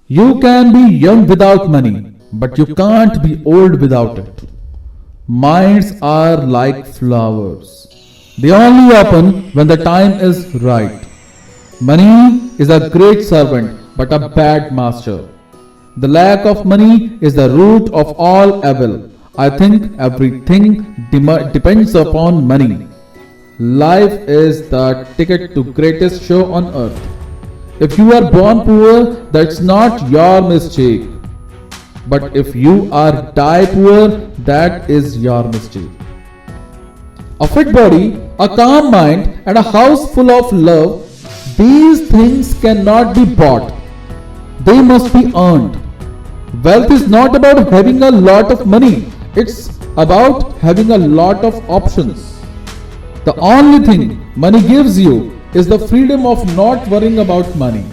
You can be young without money, but you can't be old without it. Minds are like flowers. They only open when the time is right. Money is a great servant, but a bad master. The lack of money is the root of all evil. I think everything depends upon money. Life is the ticket to greatest show on earth. If you are born poor, that's not your mistake. But if you are die poor, that is your mistake. A fit body, a calm mind, and a house full of love, these things cannot be bought. They must be earned. Wealth is not about having a lot of money, it's about having a lot of options. The only thing money gives you is the freedom of not worrying about money.